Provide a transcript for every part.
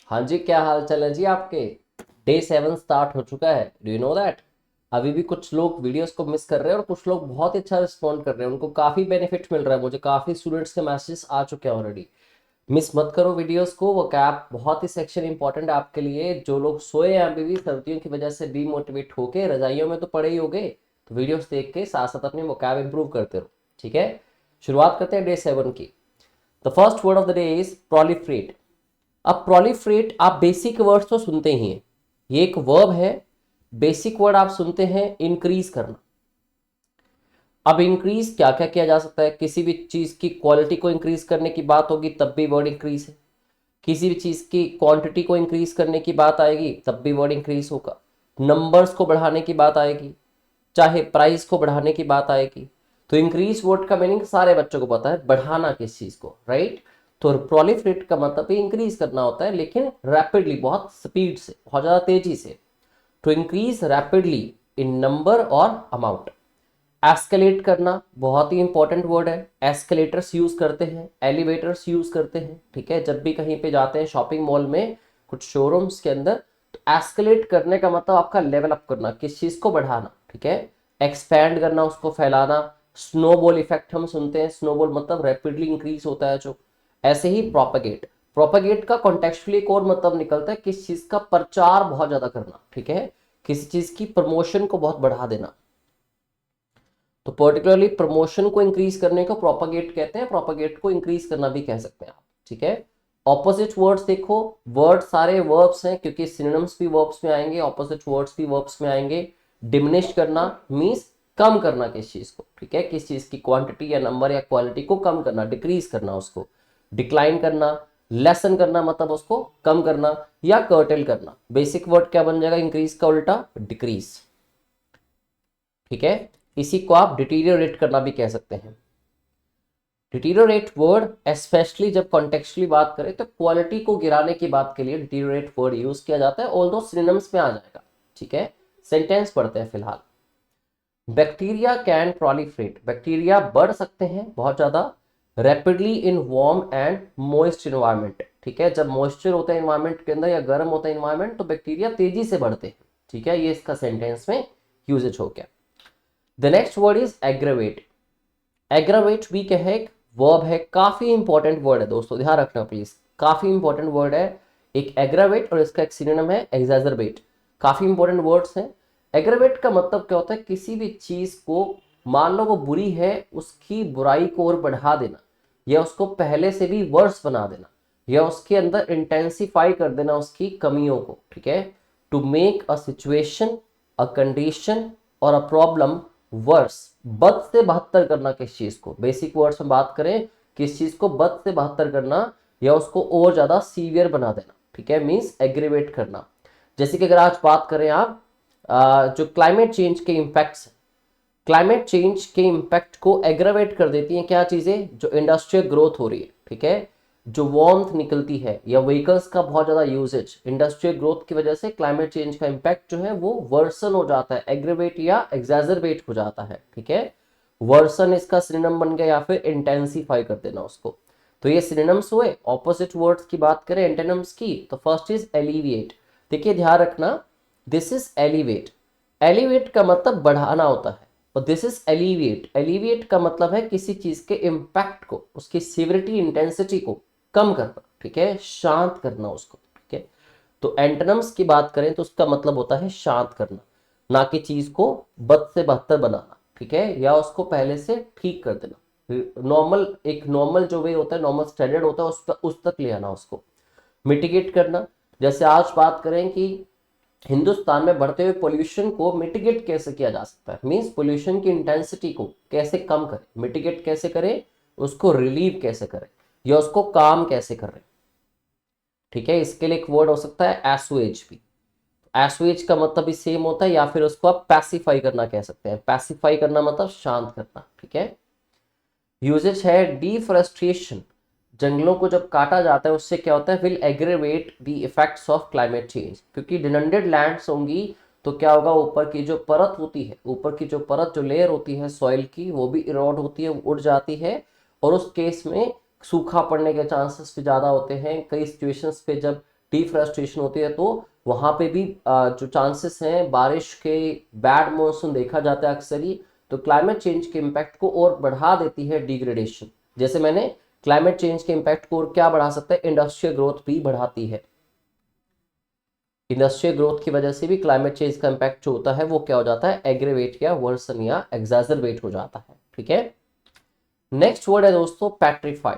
हाँ जी, क्या हाल चाल है जी आपके। डे 7 स्टार्ट हो चुका है, डू यू नो दैट। अभी भी कुछ लोग वीडियोस को मिस कर रहे हैं और कुछ लोग बहुत ही अच्छा रिस्पॉन्ड कर रहे हैं, उनको काफ़ी बेनिफिट मिल रहा है। मुझे काफ़ी स्टूडेंट्स के मैसेजेस आ चुके हैं ऑलरेडी। मिस मत करो वीडियोस को, वो कैप बहुत ही सेक्शन इंपॉर्टेंट है आपके लिए। जो लोग सोए हैं अभी भी सर्दियों की वजह से डीमोटिवेट होके रजाइयों में तो पड़े ही होगे, तो वीडियोस देख के साथ साथ अपनी वो कैप इंप्रूव करते रहो, ठीक है। शुरुआत करते हैं डे 7 की। The first word of the day is proliferate. अब प्रोलिफरेट आप बेसिक वर्ड्स तो सुनते ही हैं, ये एक वर्ब है। बेसिक वर्ड आप सुनते हैं इंक्रीज करना। अब इंक्रीज क्या क्या किया जा सकता है, किसी भी चीज की क्वालिटी को इंक्रीज करने की बात होगी तब भी वर्ड इंक्रीज है। किसी भी चीज की क्वांटिटी को इंक्रीज करने की बात आएगी तब भी वर्ड इंक्रीज होगा। नंबर्स को बढ़ाने की बात आएगी, चाहे प्राइस को बढ़ाने की बात आएगी, तो इंक्रीज वर्ड का मीनिंग सारे बच्चों को पता है, बढ़ाना किस चीज को, राइट। तो प्रोलिफरेट का मतलब ही इंक्रीज करना होता है, लेकिन रैपिडली, बहुत स्पीड से, बहुत ज्यादा तेजी से। To increase rapidly in number और अमाउंट। एस्केलेट करना बहुत ही इंपॉर्टेंट वर्ड है। एस्केलेटर्स यूज करते हैं, एलिवेटर्स यूज करते हैं, ठीक है। जब भी कहीं पे जाते हैं शॉपिंग मॉल में, कुछ शोरूम्स के अंदर, तो एस्केलेट करने का मतलब आपका लेवल अप करना, किस चीज को बढ़ाना, ठीक है। एक्सपैंड करना, उसको फैलाना। स्नोबॉल इफेक्ट हम सुनते हैं, स्नोबॉल मतलब रैपिडली इंक्रीज होता है जो। ऐसे ही प्रोपेगेट। प्रोपेगेट का कॉन्टेक्चुअली एक और मतलब निकलता है, किस चीज का प्रचार बहुत ज्यादा करना, ठीक है। किसी चीज की प्रमोशन को बहुत बढ़ा देना। तो पर्टिकुलरली प्रमोशन को इंक्रीज करने को प्रोपागेट कहते हैं, प्रोपागेट को इंक्रीज करना भी कह सकते हैं आप, ठीक है। ऑपोजिट वर्ड्स देखो, वर्ड सारे वर्ब्स हैं क्योंकि सिनोनिम्स भी वर्ब्स में आएंगे, ऑपोजिट वर्ड्स भी वर्ब्स में आएंगे। डिमिनिश करना मींस कम करना किस चीज को, ठीक है। किस चीज की क्वांटिटी या नंबर या क्वालिटी को कम करना, डिक्रीज करना उसको। डिक्लाइन करना, लेसन करना मतलब उसको कम करना या कर्टेल करना। बेसिक वर्ड क्या बन जाएगा इंक्रीज का उल्टा, डिक्रीज, ठीक है। इसी को आप डिटीरियोरेट करना भी कह सकते हैं। डिटीरियोरेट वर्ड स्पेशली जब कॉन्टेक्चुअली बात करें तो क्वालिटी को गिराने की बात के लिए डिटीरियोरेट वर्ड यूज किया जाता है, ऑल्दो सिनोनिम्स में आ जाएगा, ठीक है। सेंटेंस पढ़ते हैं फिलहाल। Bacteria can proliferate. बैक्टीरिया बढ़ सकते हैं बहुत ज्यादा rapidly in warm and moist environment, ठीक है। जब मॉइस्चर होता है इन्वायरमेंट के अंदर या गर्म होता है इन्वायरमेंट, तो बैक्टीरिया तेजी से बढ़ते हैं, ठीक है। ये इसका सेंटेंस में यूजेज हो गया। The next word is aggravate. Aggravate भी क्या है, एक वर्ब है, काफी इंपॉर्टेंट वर्ड है दोस्तों, ध्यान रखना प्लीज। काफी इंपॉर्टेंट वर्ड है एक एग्रावेट, और इसका एक सिनोनिम है एग्जैजरबेट। काफी इंपॉर्टेंट वर्ड्स हैं। एग्रावेट का मतलब क्या होता है, किसी भी चीज को, मान लो वो बुरी है, उसकी बुराई को और बढ़ा देना, या उसको पहले से भी वर्स बना देना, या उसके अंदर इंटेंसिफाई कर देना उसकी कमियों को, ठीक है। To make a situation, a condition और अ प्रॉब्लम वर्स। बद से बहत्तर करना किस चीज को, बेसिक वर्ड्स में बात करें, किस चीज को बद से बहत्तर करना या उसको और ज्यादा सीवियर बना देना, ठीक है। मींस एग्रीवेट करना। जैसे कि अगर आज बात करें आप, जो क्लाइमेट चेंज के इम्पैक्ट्स, क्लाइमेट चेंज के इम्पैक्ट को एग्रावेट कर देती हैं क्या चीजें, जो इंडस्ट्रियल ग्रोथ हो रही है, ठीक है। जो वार्मथ निकलती है या व्हीकल्स का बहुत ज्यादा यूजेज, इंडस्ट्रियल ग्रोथ की वजह से क्लाइमेट चेंज का इम्पैक्ट जो है वो वर्सन हो जाता है, एग्रेवेट या एग्जैजरबेट हो जाता है, ठीक है। वर्सन इसका सिनोनिम बन गया, या फिर इंटेंसिफाई कर देना उसको। तो ये सिनोनिम्स हुए। ऑपोजिट वर्ड्स की बात करें एंटोनिम्स की, तो फर्स्ट इज एलिविएट। देखिए ध्यान रखना, दिस इज एलिवेट। एलिवेट का मतलब बढ़ाना होता है, और दिस इज एलिविएट। एलिविएट का मतलब है किसी चीज के इम्पैक्ट को, उसकी सिविरिटी, इंटेंसिटी को कम करना, ठीक है, शांत करना उसको, ठीक है। तो एंटोनिम्स की बात करें तो उसका मतलब होता है शांत करना, ना कि चीज को बद से बदतर बनाना, ठीक है, या उसको पहले से ठीक कर देना। नॉर्मल, एक नॉर्मल जो वे होता है, नॉर्मल स्टैंडर्ड होता है, उस तक ले आना उसको। मिटिगेट करना, जैसे आज बात करें कि हिंदुस्तान में बढ़ते हुए पोल्यूशन को मिटिगेट कैसे किया जा सकता है, मींस पोल्यूशन की इंटेंसिटी को कैसे कम करें, मिटिगेट कैसे करें, उसको रिलीव कैसे करें, या उसको काम कैसे करें, ठीक है। इसके लिए एक वर्ड हो सकता है एसुएज भी। एसुएज का मतलब भी सेम होता है, या फिर उसको आप पैसिफाई करना कह सकते हैं। पैसिफाई करना मतलब शांत करना, ठीक है। यूजेज है डिफॉरेस्टेशन। जंगलों को जब काटा जाता है उससे क्या होता है, will aggravate the effects of climate change, क्योंकि डिनंडेड लैंड्स होंगी तो क्या होगा, ऊपर की जो परत होती है, ऊपर की जो परत, जो लेयर होती है सॉइल की, वो भी इरोड होती है, उड़ जाती है। और उस केस में सूखा पड़ने के चांसेस भी ज़्यादा होते हैं। कई सिचुएशंस पे जब डिफॉरेस्टेशन होती है, तो वहां पे भी जो चांसेस हैं बारिश के, बैड मॉनसून देखा जाता है अक्सर ही, तो क्लाइमेट चेंज के इम्पैक्ट को और बढ़ा देती है डिग्रेडेशन। जैसे मैंने क्लाइमेट चेंज के इम्पैक्ट को और क्या बढ़ा सकता है, इंडस्ट्रियल ग्रोथ भी बढ़ाती है। इंडस्ट्रियल ग्रोथ की वजह से भी क्लाइमेट चेंज का इम्पैक्ट जो होता है वो क्या हो जाता है, एग्रेवेट या वर्सन या एग्जैजरबेट हो जाता है। ठीक है, नेक्स्ट वर्ड है दोस्तों पेट्रीफाई।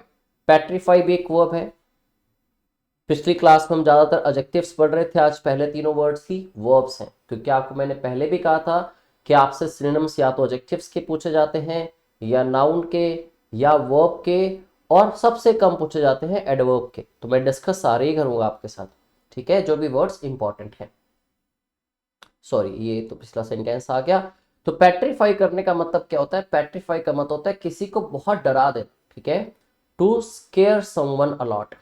पेट्रीफाई भी एक वर्ब है। पिछली क्लास में हम ज्यादातर एडजेक्टिव्स पढ़ रहे थे, आज पहले तीनों वर्ड्स ही वर्ब्स हैं, क्योंकि आपको मैंने पहले भी कहा था कि आपसे सिनोनिम्स या तो एडजेक्टिव्स के पूछे जाते हैं, या नाउन के, या वर्ब के, और सबसे कम पूछे जाते हैं एडवर्ब के। तो मैं डिस्कस सारे ही करूंगा आपके साथ, ठीक है, जो भी वर्ड्स इंपॉर्टेंट हैं। सॉरी, ये तो पिछला सेंटेंस आ गया। तो पेट्रीफाई करने का मतलब क्या होता है, पेट्रीफाई का मतलब होता है किसी को बहुत डरा देना। ठीक है, टू स्केयर समवन अलॉट,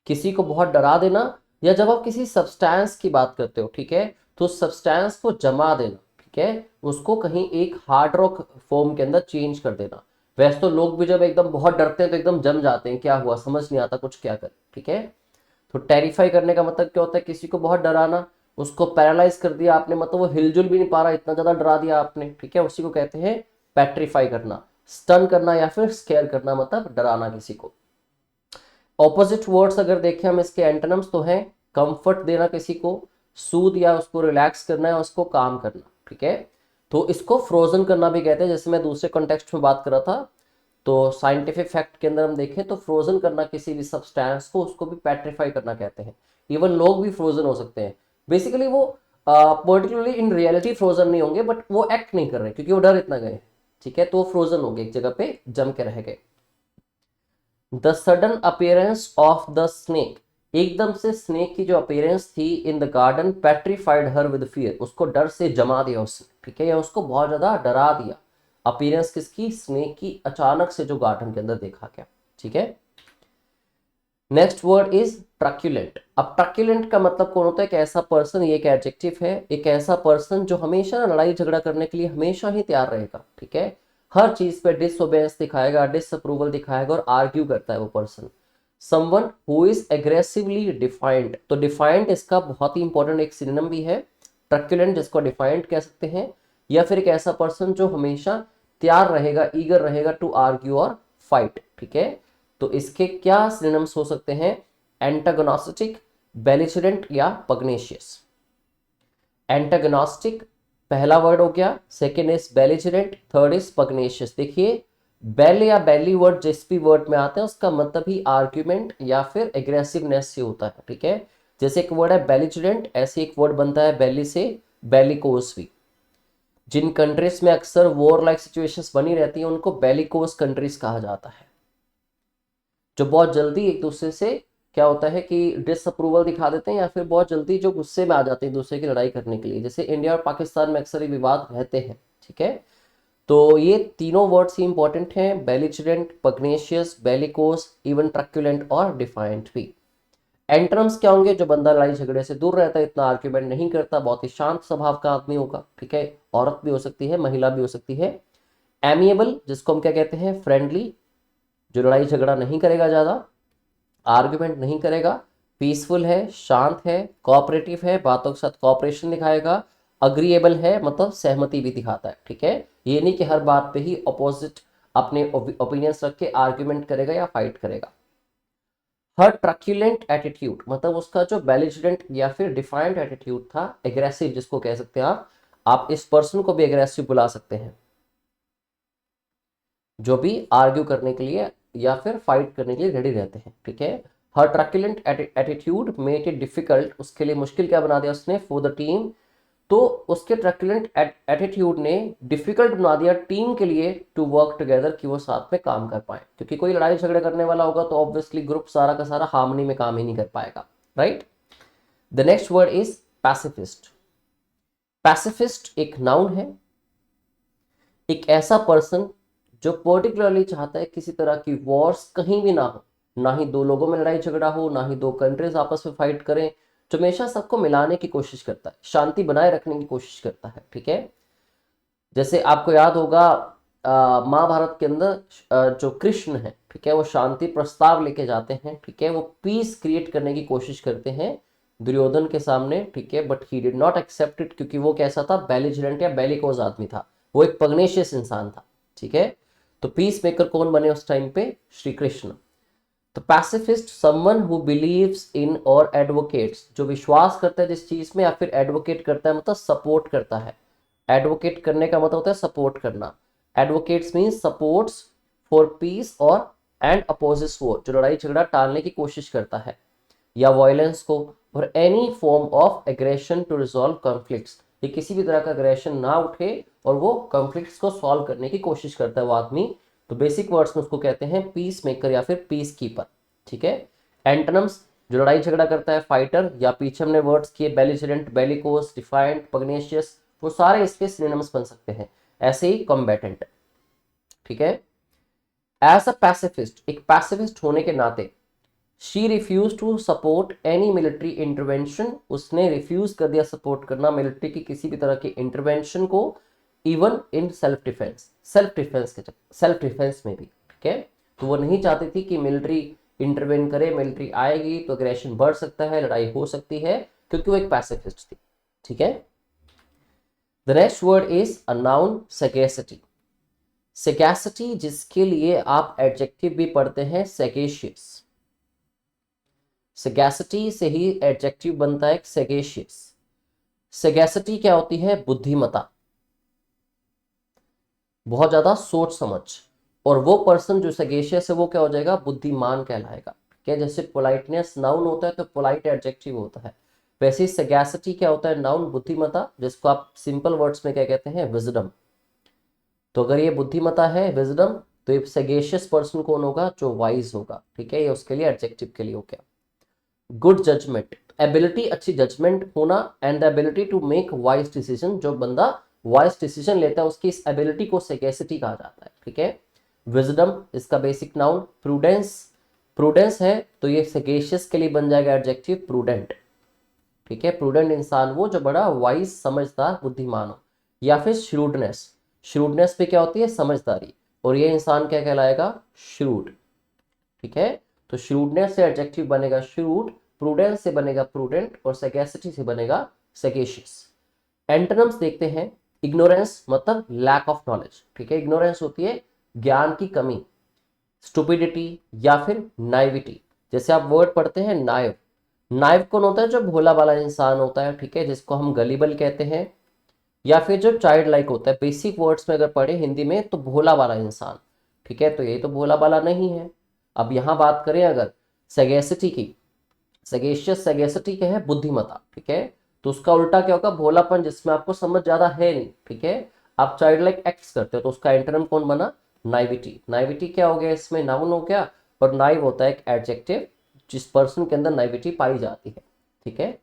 किसी को बहुत डरा देना, या जब आप किसी सब्सटेंस की बात करते हो, ठीक है, तो सब्सटेंस को जमा देना, ठीक है, उसको कहीं एक हार्ड रॉक फॉर्म के अंदर चेंज कर देना। वैसे तो लोग भी जब एकदम बहुत डरते हैं तो एकदम जम जाते हैं, क्या हुआ समझ नहीं आता कुछ क्या करें। ठीक है, तो टेरिफाई करने का मतलब क्या होता है, किसी को बहुत डराना, उसको पैरालाइज कर दिया आपने, मतलब वो हिलजुल भी नहीं पा रहा, इतना ज्यादा डरा दिया आपने। ठीक है, उसी को कहते हैं पेट्रीफाई करना। स्टन करना या फिर स्केयर करना मतलब डराना किसी को। ऑपोजिट वर्ड्स अगर देखें हम इसके एंटोनिम्स तो हैं कंफर्ट देना किसी को, सूद या उसको रिलैक्स करना है, उसको काम करना। ठीक है, तो इसको फ्रोजन करना भी कहते हैं, जैसे मैं दूसरे कॉन्टेक्स्ट में बात कर रहा था। तो साइंटिफिक फैक्ट के अंदर हम देखें तो फ्रोजन करना किसी भी सब्सटेंस को, उसको भी पेट्रीफाई करना कहते हैं। इवन लोग भी फ्रोजन हो सकते हैं। बेसिकली वो पर्टिकुलरली इन रियलिटी फ्रोजन नहीं होंगे, बट वो एक्ट नहीं कर रहे क्योंकि वो डर इतना गए। ठीक है, तो वो फ्रोजन हो गए, एक जगह पे जम के रह गए। The sudden appearance of the snake, एकदम से स्नेक की जो अपीयरेंस थी in the garden petrified her with fear, उसको डर से जमा दिया उसने। ठीक है, या उसको बहुत ज्यादा डरा दिया। अपीयरेंस किसकी, स्नेक की, अचानक से जो गार्डन के अंदर देखा गया। ठीक है, नेक्स्ट वर्ड इज ट्रक्यूलेंट। अब ट्रक्यूलेंट का मतलब कौन होता है, एक ऐसा पर्सन, ये एक एडजेक्टिव है, एक ऐसा पर्सन जो हमेशा लड़ाई झगड़ा करने के लिए हमेशा ही तैयार रहेगा। ठीक है, हर चीज पे डिसओबेंस दिखाएगा, डिसअप्रूवल दिखाएगा और आर्ग्यू करता है वो person. Someone who is aggressively defined, तो डिफाइंड इसका बहुत ही इंपॉर्टेंट एक सिनोनिम भी है, ट्रक्यूलेंट जिसको डिफाइंड कह सकते हैं, या फिर एक ऐसा पर्सन जो हमेशा तैयार रहेगा, ईगर रहेगा टू आर्ग्यू और फाइट। ठीक है, तो इसके क्या सिनोनिम्स हो सकते हैं, एंटागोनिस्टिक, बेलिजरेंट या पग्नेशियस। एंटागोनिस्टिक पहला वर्ड हो गया, second is belligerent, third is पग्नेशियस। देखिए बेल या बेली वर्ड जिस भी वर्ड में आते हैं उसका मतलब ही आर्ग्यूमेंट या फिर एग्रेसिवनेस से होता है। ठीक है, जैसे एक वर्ड है बेलिजरेंट, ऐसे एक वर्ड बनता है बेली से, बेलिकोस भी। जिन कंट्रीज में अक्सर वॉर लाइक सिचुएशंस बनी रहती हैं उनको बेलिकोस कंट्रीज कहा जाता है, जो बहुत जल्दी एक दूसरे से क्या होता है कि डिसअप्रूवल दिखा देते हैं, या फिर बहुत जल्दी जो गुस्से में आ जाते हैं एक दूसरे की लड़ाई करने के लिए, जैसे इंडिया और पाकिस्तान में अक्सर ही विवाद रहते हैं। ठीक है, तो ये तीनों वर्ड्स ही इंपॉर्टेंट हैं, बेलिजरेंट, पग्नेशियस, बेलिकोस, इवन ट्रक्यूलेंट और डिफाइंट भी। एंटरम्स क्या होंगे, जो बंदा लड़ाई झगड़े से दूर रहता है, इतना आर्ग्यूमेंट नहीं करता, बहुत ही शांत स्वभाव का आदमी होगा। ठीक है, औरत भी हो सकती है, महिला भी हो सकती है। एमिएबल, जिसको हम क्या कहते हैं, फ्रेंडली, जो लड़ाई झगड़ा नहीं करेगा, ज्यादा आर्ग्यूमेंट नहीं करेगा। पीसफुल है, शांत है, कोऑपरेटिव है, बातों के साथ कोऑपरेशन दिखाएगा। अग्रीएबल है, मतलब सहमति भी दिखाता है। ठीक है, ये नहीं कि हर बात पे ही अपोजिट अपने ओपिनियंस रख के आर्ग्यूमेंट करेगा या फाइट करेगा। हर ट्रक्यूलेंट एटीट्यूड, मतलब उसका जो बेलिजरेंट या फिर डिफाइंड एटीट्यूड था, एग्रेसिव जिसको कह सकते हैं आप इस पर्सन को भी एग्रेसिव बुला सकते हैं, जो भी आर्ग्यू करने के लिए या फिर फाइट करने के लिए रेडी रहते हैं। ठीक है, her truculent attitude made it difficult, उसके लिए मुश्किल क्या बना दिया उसने, फॉर द टीम, तो उसके ट्रक्यूलेंट एटीट्यूड ने डिफिकल्ट बना दिया टीम के लिए टू वर्क टुगेदर, कि वो साथ में काम कर पाए, क्योंकि कोई लड़ाई झगड़े करने वाला होगा तो ऑब्वियसली ग्रुप सारा का सारा हार्मनी में काम ही नहीं कर पाएगा। Right, the next word is pacifist. Pacifist एक नाउन है, एक ऐसा पर्सन जो पर्टिकुलरली चाहता है किसी तरह की वॉर्स कहीं भी ना हो, ना ही दो लोगों में लड़ाई झगड़ा हो, ना ही दो कंट्रीज आपस में फाइट करें, जो हमेशा सबको मिलाने की कोशिश करता है, शांति बनाए रखने की कोशिश करता है। ठीक है, जैसे आपको याद होगा महाभारत के अंदर जो कृष्ण है, ठीक है, वो शांति प्रस्ताव लेके जाते हैं, ठीक है, वो पीस क्रिएट करने की कोशिश करते हैं दुर्योधन के सामने, ठीक है, but he did not accept it, क्योंकि वो कैसा था, बेलिजरेंट या बेलिकोज आदमी था, वो एक पग्नेशियस इंसान था, ठीक है। तो पीस मेकर कौन बने उस टाइम पे, श्री कृष्ण। तो pacifist someone who believes in और एडवोकेट्स, जो विश्वास करता है जिस चीज में, या फिर एडवोकेट करता है मतलब सपोर्ट करता है। एडवोकेट करने का मतलब होता है सपोर्ट करना। Advocates means supports for piece और एंड अपोजिस वॉर, जो लड़ाई झगड़ा टालने की कोशिश करता है या वायलेंस को, और any form of aggression to resolve conflicts, ये किसी भी तरह का एग्रेशन ना उठे और वो कॉन्फ्लिक्ट्स को सॉल्व करने की कोशिश करता है वो आदमी। तो बेसिक वर्ड्स में उसको कहते हैं पीस मेकर या फिर पीस कीपर, ठीक है। एंटोनिम्स, जो लड़ाई झगड़ा करता है, फाइटर, या पीछे हमने वर्ड्स किए बेलिजरेंट, बेलिकोस, डिफाइंट, पग्नेशियस, वो सारे इसके सिनोनिम्स बन सकते हैं। ऐसे ही कॉम्बैटेंट, ठीक है। एज अ पैसिफिस्ट, एक पैसिफिस्ट होने के नाते, she refuse to support any military intervention, उसने रिफ्यूज कर दिया सपोर्ट करना मिलिट्री की किसी भी तरह की इंटरवेंशन को, even in self defence, self defence में भी, ठीक है। तो वो नहीं चाहती थी कि मिलिट्री इंटरवेन करे, मिलिट्री आएगी तो एग्रेशन बढ़ सकता है, लड़ाई हो सकती है, क्योंकि वो एक पैसिफिस्ट थी, ठीक है। The next word is a noun, sagacity. Sagacity जिसके लिए आप एडजेक्टिव भी पढ़ते हैं सगेशियस, सगैसिटी से ही एडजेक्टिव बनता है सगेशियस। सगैसिटी क्या होती है, बुद्धिमता, बहुत ज्यादा सोच समझ, और वो पर्सन जो सगेशियस है वो क्या हो जाएगा, बुद्धिमान कहलाएगा, ठीक है। जैसे पोलाइटनेस नाउन होता है तो पोलाइट एडजेक्टिव होता है, वैसे सगैसिटी क्या होता है, नाउन, बुद्धिमता, जिसको आप सिंपल वर्ड्स में क्या कहते हैं, विजडम। तो अगर ये बुद्धिमता है, विजडम, तो ये सगेशियस पर्सन कौन होगा, जो वाइज होगा, ठीक है। ये उसके लिए एडजेक्टिव के लिए हो गया। गुड जजमेंट, एबिलिटी, अच्छी जजमेंट होना, and the ability to make wise decision, जो बंदा वाइज डिसीजन लेता है उसकी इस एबिलिटी को सगेसिटी कहा जाता है, ठीक है। विजडम इसका बेसिक नाउन। प्रूडेंस, प्रूडेंस है तो ये सगेशियस के लिए बन जाएगा एडजेक्टिव प्रूडेंट, ठीक है। प्रूडेंट इंसान वो जो बड़ा वाइज, समझदार, बुद्धिमान हो। या फिर श्रूडनेस, श्रूडनेस पे क्या होती है, समझदारी, और ये इंसान क्या कहलाएगा, श्रूड, ठीक है। तो श्रूडनेस से एडजेक्टिव बनेगा श्रूड, प्रूडेंस से बनेगा प्रूडेंट, और सगेसिटी से बनेगा सगेशियस। एंटोनिम्स देखते हैं। इग्नोरेंस मतलब लैक ऑफ नॉलेज, ठीक है, इग्नोरेंस होती है ज्ञान की कमी। स्टुपिडिटी या फिर नाइविटी, जैसे आप वर्ड पढ़ते हैं नाइव, नाइव कौन होता है, जो भोला वाला इंसान होता है, ठीक है, जिसको हम गलीबल कहते हैं, या फिर जो चाइल्ड लाइक होता है। बेसिक वर्ड्स में अगर पढ़े हिंदी में तो भोला वाला इंसान, ठीक है, तो ये तो भोला वाला नहीं है। अब यहां बात करें अगर सगेसिटी की, सगेशियस सगेसिटी क्या है, बुद्धिमता, ठीक है, तो उसका उल्टा क्या होगा, भोलापन, जिसमें आपको समझ ज्यादा है नहीं, ठीक है, आप चाइल्ड लाइक एक्ट्स करते हो, तो उसका एंटोनिम कौन बना, नाइविटी। नाइविटी क्या हो गया, इसमें नाउन हो गया, और नाइव होता है एक एडजेक्टिव जिस पर्सन के अंदर नाइविटी पाई जाती है, ठीक है।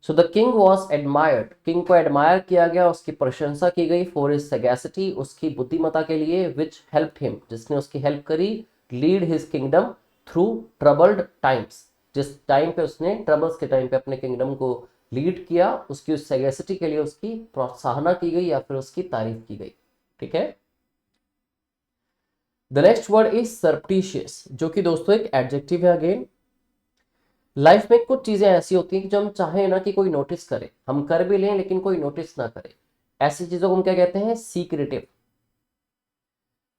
So the king was admired, king को एडमायर किया गया, उसकी प्रशंसा की गई, फॉर हिज सगैसिटी, उसकी बुद्धिमता के लिए, विच हेल्प्ड हिम, जिसने उसकी हेल्प करी, lead his kingdom through troubled times, जिस टाइम पे उसने ट्रबल्स के टाइम पे अपने किंगडम को लीड किया, उसकी उस सगैसिटी के लिए उसकी प्रोत्साहना की गई या फिर उसकी तारीफ की गई, ठीक है। द नेक्स्ट वर्ड इज सरप्टिशियस, जो कि दोस्तों एक एडजेक्टिव है अगेन। लाइफ में कुछ चीजें ऐसी होती हैं कि जो हम चाहें ना कि कोई नोटिस करे, हम कर भी लें लेकिन कोई नोटिस ना करे, ऐसी चीजों को हम क्या कहते हैं, सीक्रेटिव।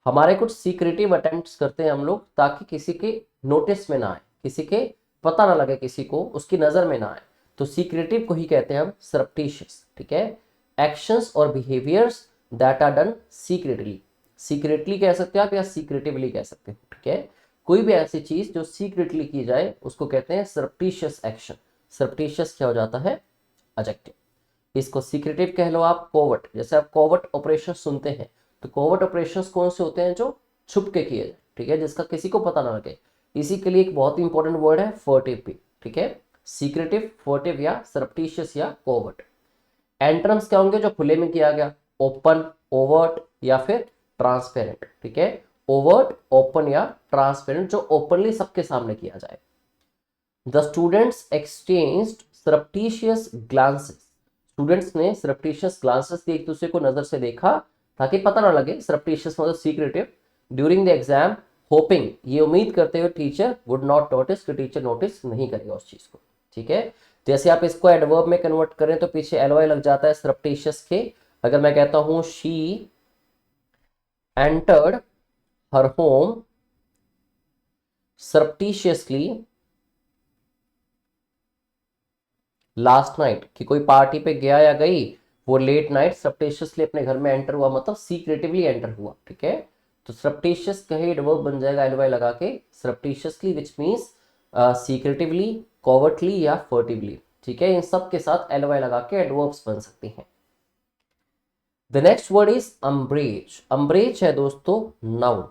हमारे कुछ सीक्रेटिव अटेम्प्ट्स करते हैं हम लोग, ताकि किसी के नोटिस में ना आए, किसी के पता ना लगे, किसी को उसकी नजर में ना आए, तो सीक्रेटिव को ही कहते हैं हम सरप्टिशियस, ठीक है। एक्शंस और behaviours that are done secretly, secretly कह सकते हैं आप या सीक्रेटिवली कह सकते हैं, ठीक है। कोई भी ऐसी चीज जो सीक्रेटली की जाए उसको कहते हैं सरप्टिशियस एक्शन। सरप्टिशियस क्या हो जाता है, एडजेक्टिव। इसको सीक्रेटिव कह लो आप। कोवर्ट, जैसे आप कोवर्ट ऑपरेशन सुनते हैं, तो कोवर्ट ऑपरेशंस कौन से होते हैं, जो छुप के किए जाए, ठीक है, जिसका किसी को पता ना लगे। इसी के लिए एक बहुत ही इंपॉर्टेंट वर्ड है फर्टिव भी, ठीक है, सीक्रेटिव, फर्टिव या सरप्टिशियस या कोवर्ट। एंट्रम्स क्या होंगे, जो खुले में किया गया, ओपन, ओवर्ट या फिर ट्रांसपेरेंट, ठीक है, ओवर्ट, ओपन या ट्रांसपेरेंट, जो ओपनली सबके सामने किया जाए। The students exchanged सरप्टिशियस glances, students ने सरप्टिशियस ग्लांसेस एक दूसरे को नजर से देखा, ताकि पता ना लगे, सरप्टिशियस मतलब secretive, during the exam hopping, ये उम्मीद करते हुए टीचर वुड नॉट नोटिस, कि टीचर नोटिस नहीं करेगा उस चीज को। ठीक है, जैसे आप इसको एडवर्ब में कन्वर्ट करें तो पीछे एलवाई लग जाता है सरप्टिशियस के। अगर मैं कहता हूं she entered her home surreptitiously last night, कि कोई पार्टी पे गया या गई, वो लेट नाइट सरप्टिशियसली अपने घर में एंटर हुआ, मतलब सीक्रेटिवली एंटर हुआ। ठीक है, तो सरप्टिशियस का ही एडवर्ब बन जाएगा एलवाई लगा के सरप्टिशियसली, विच मींस सीक्रेटिवली, कॉवर्टली या फर्टिवली। ठीक है, इन सब के साथ एलवाई लगा के एडवर्ब्स बन सकती हैं। The next word is umbrage. Umbrage है दोस्तों नाउन।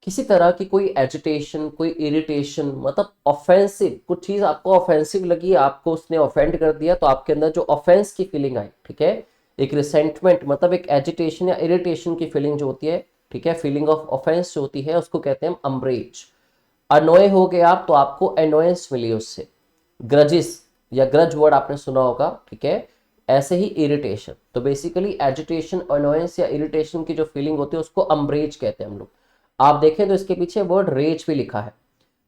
किसी तरह की कोई एजिटेशन, कोई इरिटेशन, मतलब ऑफेंसिव, कुछ चीज आपको ऑफेंसिव लगी, आपको उसने ऑफेंड कर दिया, तो आपके अंदर जो ऑफेंस की फीलिंग आई, ठीक है, एक रिसेंटमेंट, मतलब एक एजिटेशन या इरिटेशन की फीलिंग जो होती है, ठीक है, फीलिंग ऑफ ऑफेंस जो होती है, उसको कहते हैं अम्ब्रेज। अनोय हो गए आप तो आपको अनोयंस मिली उससे। ग्रजिस या ग्रज वर्ड आपने सुना होगा, ठीक है, ऐसे ही इरिटेशन। तो बेसिकली एजिटेशन, अनोयंस या इरिटेशन की जो फीलिंग होती है उसको अम्ब्रेज कहते हैं हम लोग। आप देखें तो इसके पीछे वर्ड रेज भी लिखा है।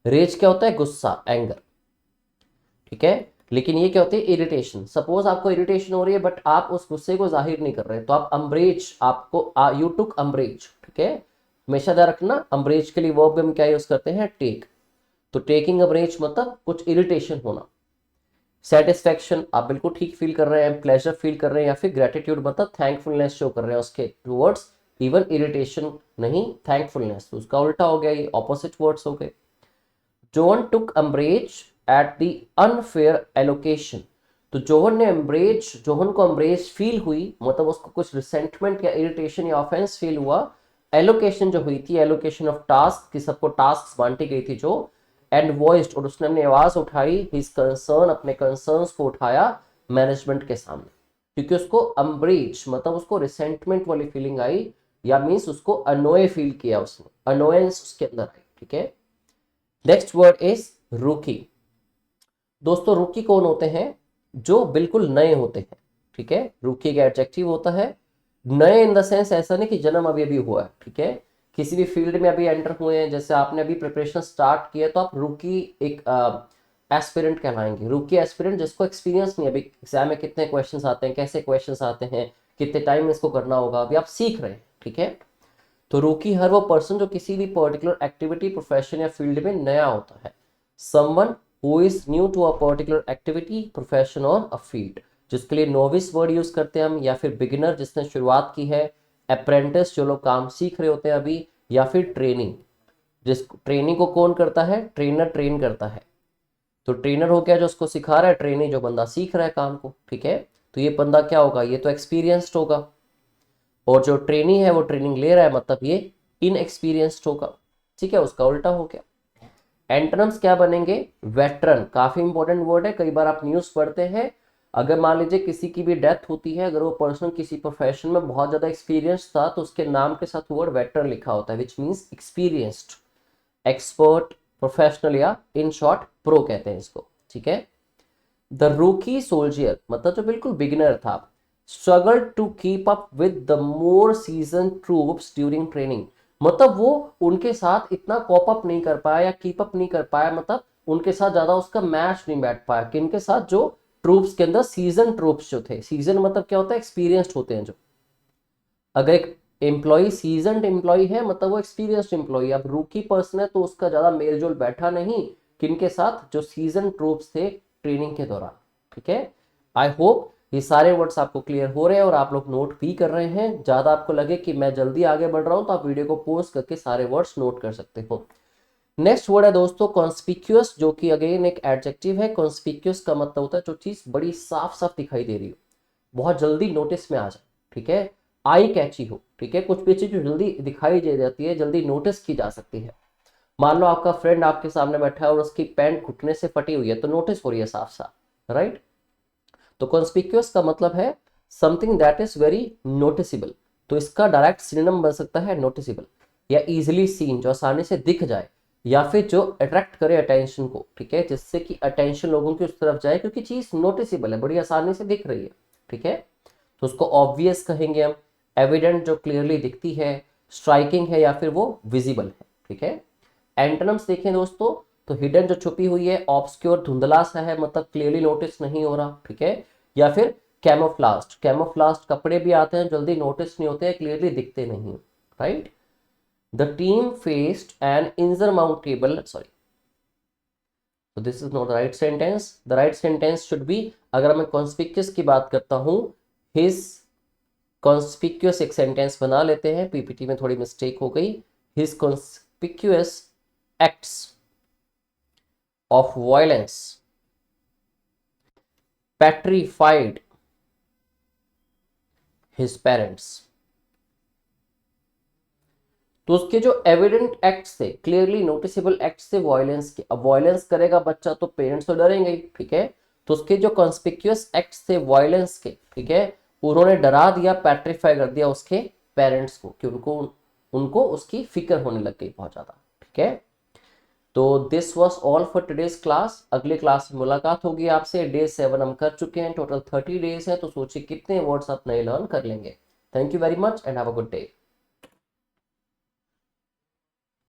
रेज क्या होता है? गुस्सा, एंगर। ठीक है, लेकिन ये क्या होती है? इरिटेशन। सपोज आपको इरिटेशन हो रही है बट आप उस गुस्से को जाहिर नहीं कर रहे, तो आप अम्ब्रेज, आपको यू टुक अम्ब्रेज। ठीक है, हमेशा ध्यान रखना अम्ब्रेज के लिए वर्ब हम क्या यूज करते हैं? टेक। तो टेकिंग अम्ब्रेज मतलब कुछ इरिटेशन होना। सेटिस्फैक्शन, आप बिल्कुल ठीक फील कर रहे हैं, प्लेजर फील कर रहे हैं, या फिर ग्रेटिट्यूड मतलब थैंकफुलनेस शो कर रहे हैं उसके टूवर्ड्स। इवन इरिटेशन नहीं, थैंकफुलनेस, तो उसका उल्टा हो गया, ये ऑपोजिट वर्ड्स हो गए। Johan took umbrage at the unfair allocation. तो जोहन ने अम्ब्रेज, जोहन को अम्ब्रेज फील हुई, मतलब उसको कुछ रिसेंटमेंट या इरिटेशन या ऑफेंस फील हुआ। एलोकेशन जो हुई थी, एलोकेशन ऑफ टास्क, कि सबको टास्क बांटी गई थी जो, एंड वॉइस्ड, और उसने अपनी आवाज उठाई, हिज कंसर्न, अपने कंसर्न्स को उठाया मैनेजमेंट के सामने, क्योंकि उसको अम्ब्रेज मतलब उसको रिसेंटमेंट वाली फीलिंग आई, या मीन्स उसको अनोय फील किया उसने, अनोयंस उसके अंदर आई। ठीक है, नेक्स्ट वर्ड इज रूकी। दोस्तों रूकी कौन होते हैं? जो बिल्कुल नए होते हैं। ठीक है, रूकी का एडजेक्टिव होता है नए, इन द सेंस ऐसा नहीं कि जन्म अभी अभी हुआ है। ठीक है, किसी भी फील्ड में अभी एंटर हुए हैं, जैसे आपने अभी प्रिपरेशन स्टार्ट किया, तो आप रूकी एक एस्पिरेंट कहलाएंगे। रूकी एस्पिरेंट जिसको एक्सपीरियंस नहीं, अभी एग्जाम में कितने क्वेश्चंस आते हैं, कैसे क्वेश्चंस आते हैं, कितने टाइम में इसको करना होगा, अभी आप सीख रहे हैं। ठीक है, तो रूकी हर वो पर्सन जो किसी भी पर्टिकुलर एक्टिविटी, प्रोफेशन या फील्ड में नया होता है। Someone who is new to a particular activity, profession और अ फील्ड, जिसके लिए नोविस वर्ड यूज करते हैं हम, या फिर बिगिनर जिसने शुरुआत की है, अप्रेंटिस जो लोग काम सीख रहे होते हैं अभी, या फिर ट्रेनिंग, जिस ट्रेनिंग को कौन करता है? ट्रेनर ट्रेन करता है। तो ट्रेनर हो गया जो उसको सिखा रहा है, ट्रेनिंग जो बंदा सीख रहा है काम को। ठीक है, तो ये बंदा क्या होगा? ये तो एक्सपीरियंस्ड होगा, और जो ट्रेनी है वो ट्रेनिंग ले रहा है, मतलब ये इनएक्सपीरियंस्ड होगा। ठीक है, उसका उल्टा हो गया। एंटोनिम्स क्या बनेंगे? वेटरन, काफी इंपॉर्टेंट वर्ड है, कई बार आप न्यूज पढ़ते हैं। अगर मान लीजिए किसी की भी डेथ होती है, अगर वो पर्सन किसी प्रोफेशन में बहुत ज्यादा एक्सपीरियंस था, तो उसके नाम के साथ वर्ड वेटरन लिखा होता है, which means experienced, expert, professional, या इन शॉर्ट प्रो कहते हैं इसको। ठीक है, द रूकी सोल्जियर मतलब जो बिल्कुल बिगिनर था, struggle to keep up with the more seasoned troops during training, मतलब वो उनके साथ इतना कॉप अप नहीं कर पाया या कीप अप नहीं कर पाया, मतलब उनके साथ ज्यादा उसका मैच नहीं बैठ पाया, किनके साथ? जो ट्रूप्स के अंदर सीजन ट्रूप्स जो थे। सीजन मतलब क्या होता है? एक्सपीरियंस्ड होते हैं जो। अगर एक एम्प्लॉय सीजनड एम्प्लॉय है, मतलब वो एक्सपीरियंस्ड एम्प्लॉय। अब रूकी पर्सन है तो उसका ज्यादा मेलजोल बैठा नहीं, किनके साथ? जो सीजन ट्रूप्स थे ट्रेनिंग के दौरान। ठीक है, आई होप ये सारे वर्ड्स आपको क्लियर हो रहे हैं और आप लोग नोट भी कर रहे हैं। ज्यादा आपको लगे कि मैं जल्दी आगे बढ़ रहा हूं तो आप वीडियो को पॉज करके सारे वर्ड्स नोट कर सकते हो। नेक्स्ट वर्ड है दोस्तों कॉन्स्पिक्यूअस, जो कि अगेन एक एडजेक्टिव है। कॉन्स्पिक्यूअस का मतलब होता है जो चीज बड़ी साफ साफ दिखाई दे रही हो, बहुत जल्दी नोटिस में आ जाए। ठीक है, आई कैची हो। ठीक है, कुछ भी चीज जो जल्दी दिखाई दे जाती है, जल्दी नोटिस की जा सकती है। मान लो आपका फ्रेंड आपके सामने बैठा है और उसकी पैंट घुटने से फटी हुई है, तो नोटिस हो रही है साफ साफ, राइट। तो कॉन्स्पिक्यूअस का मतलब है something that is very noticeable. तो इसका डायरेक्ट सिनोनिम बन सकता है नोटिसेबल, या इजिली सीन जो आसानी से दिख जाए, या फिर जो अट्रैक्ट करे अटेंशन को। ठीक है, जिससे कि अटेंशन लोगों की उस तरफ जाए, क्योंकि चीज नोटिसेबल है, बड़ी आसानी से दिख रही है। ठीक है, तो उसको ऑब्वियस कहेंगे हम, एविडेंट जो क्लियरली दिखती है, स्ट्राइकिंग है या फिर वो विजिबल है, ठीक है। एंटोनिम्स देखें दोस्तों, तो हिडन जो छुपी हुई है, ऑब्सक्योर धुंधला सा है, मतलब क्लियरली नोटिस नहीं हो रहा, ठीक है। या फिर कैमोफ्लास्ट, कैमोफ्लास्ट कपड़े भी आते हैं, जल्दी नोटिस नहीं होते हैं, क्लियरली दिखते नहीं, right. The team faced an insurmountable, sorry, so this is not the right sentence. The right sentence should be, अगर मैं conspicuous की बात करता हूं, his conspicuous एक सेंटेंस बना लेते हैं, पीपीटी में थोड़ी मिस्टेक हो गई। his conspicuous acts of violence petrified his parents। तो उसके जो एविडेंट एक्ट्स थे, क्लियरली नोटिसेबल एक्ट्स थे वायलेंस के, अब वायलेंस करेगा बच्चा तो पेरेंट्स तो डरेंगे ही, ठीक है। तो उसके जो कॉन्स्पिक्यूअस एक्ट्स थे वायलेंस के, ठीक है, उन्होंने डरा दिया, पैट्रिफाई कर दिया उसके पेरेंट्स को, कि उनको उनको उसकी फिक्र होने लग गई बहुत ज्यादा, ठीक है। तो this was all for today's class. अगले क्लास में मुलाकात होगी आपसे। डे 7 हम कर चुके हैं, टोटल 30 डेज है, तो सोचिए कितने वर्ड्स आप नए लर्न कर लेंगे। Thank you very much and have a good day.